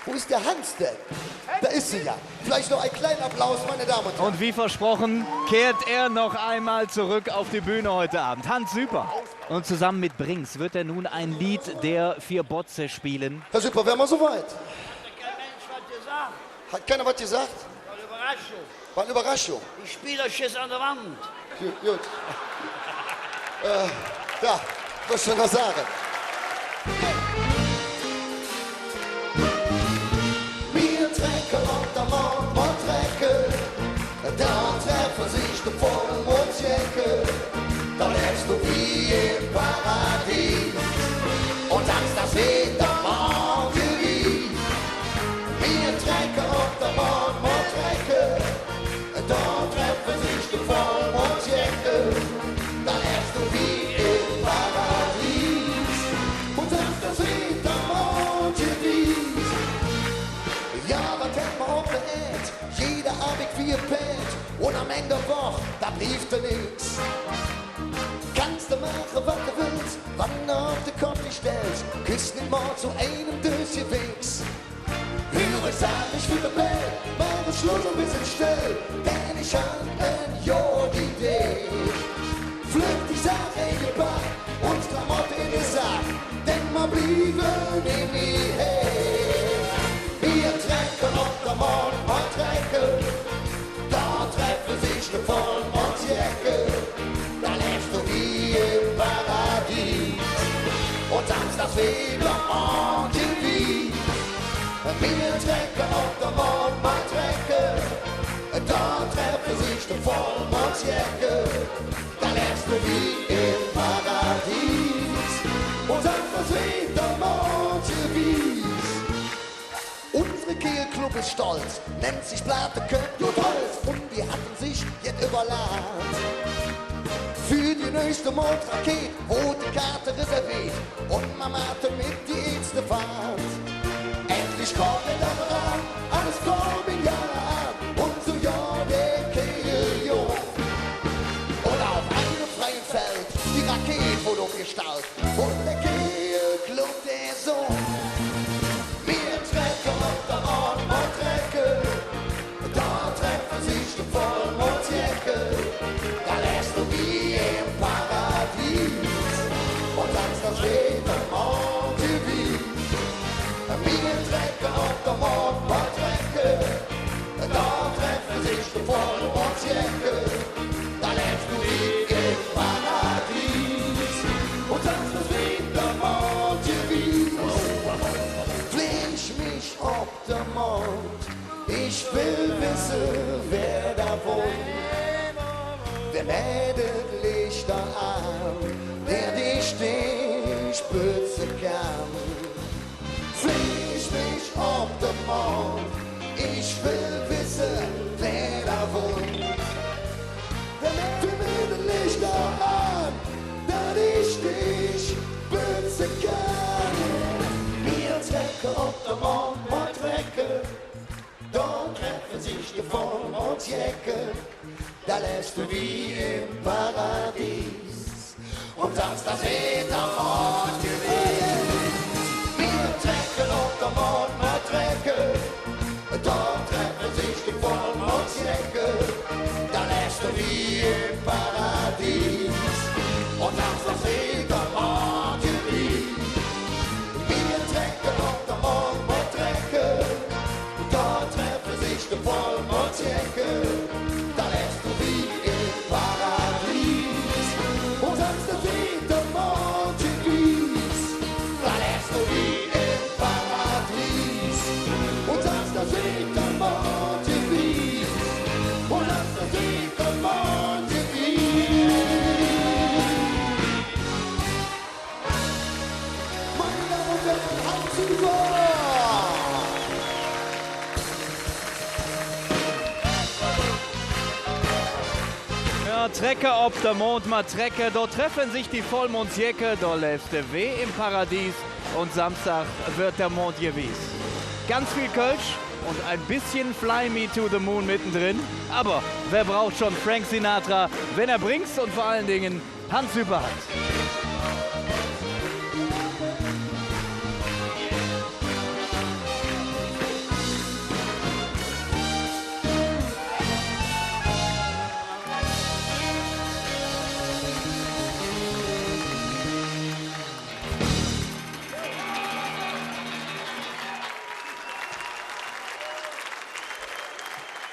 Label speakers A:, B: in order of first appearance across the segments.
A: Wo ist der Hans denn? Da ist sie ja. Vielleicht noch einen kleinen Applaus, meine Damen und Herren.
B: Und wie versprochen, kehrt er noch einmal zurück auf die Bühne heute Abend. Hans Süper. Und zusammen mit Brings wird er nun ein Lied der Vier Botze spielen.
A: Herr Süper, wären wir soweit?
C: Hat kein Mensch was gesagt.
A: Hat keiner was gesagt?
C: War eine Überraschung.
A: War eine Überraschung.
C: Ich spiele euch jetzt an der Wand.
A: Gut. Ja, was soll ich sagen? Wir trecken auf der Mordstrecke, da treffen sich die vollen Mondjacke, da lebst du wie im Paradies und sagst, das wird der Mordgebiet. Wir trecken auf der Mordstrecke, da treffen sich die vollen Mondjacke, da lebst du wie im Paradies und sagst, das wird der Mordgebiet. Ja, was kennt man auf der Erde? Jeder Abend wie ein Pet. Und am Ende der Woche, da blieb dir nix. Kannst du machen, was du willst, wann du auf den Kopf dich stellst. Küsst den Mord zu einem durch den Wegs. Höre, sag ich will Welt, mach den Schluss ein bisschen still, denn ich hab eine Idee. Pflück die Sache in den Bach und Klamotte in den Sack, denn wir blieben in die Hey. Wir trecken auf der Mordstrecke, da treffen sich die vollen Mondjacke, da lebst du wie im Paradies und sagst, das wieder Mordgebiet. Wir trecken auf der Mordstrecke, da treffen sich die vollen Mondjacke, da lebst du wie im Paradies und sagst, das wieder Mordgebiet. Unsere Kehlclub ist stolz, nennt sich Platte, Köpf und Holz und die hatten sich jetzt überladen. Für die nächste Mondrakete wurde die Karte reserviert und Mama hatte mit die erste Fahrt. Endlich kommt der Apparat, alles kommt in Jahre an und so ja der Kehl, und auf einem freien Feld die Rakete wurde umgestaltet und der Kehlclub der Sohn. Wir trecken auf der Mordstrecke, da treffen sich die vollen Mondjacke, da lässt du wie im Paradies und sagst, das wird der Mordgebiet. Wir trecken auf der Mordstrecke, da treffen sich die vollen Mondjacke, da lässt du wie im Paradies und sagst, das wird der Mordgebiet. Flieg mich auf der Mond, ich will wissen, wer da wohnt. Wer meldet Lichter an, der die Stichspitze kann. Flieg mich auf der Mond, ich will wissen, wer da wohnt. Wer meldet Lichter an, der die Stichspitze kann. Wir trecken auf der Mordstrecke, da treffen sich die vollen Mondjacke, da lässt du wie im Paradies und sagst, das wird der Mordgebiet. Wir trecken auf der Mordstrecke, da treffen sich die vollen Mondjacke, da lässt du wie im Paradies und sagst, das wird der Mordgebiet. Wir trecken auf der Mordstrecke, da treffen sich die vollen Mondjacke, da lässt du wie im Paradies und sagst, das wird der Mordgebiet. Da lässt du wie im Paradies und sagst, das wird der Mordgebiet und sagst, das wird der Mordgebiet. Meine Damen und Herren, Hans Süper!
B: Ja, Trecker ob der Mond, ma Trecker, dort treffen sich die Vollmondsjacke, da läuft der Weh im Paradies und Samstag wird der Mond gewies. Ganz viel Kölsch und ein bisschen Fly Me to the Moon mittendrin. Aber wer braucht schon Frank Sinatra, wenn er Brings und vor allen Dingen Hans Süper hat?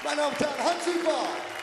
A: Meine Damen und Herren, Hans Super.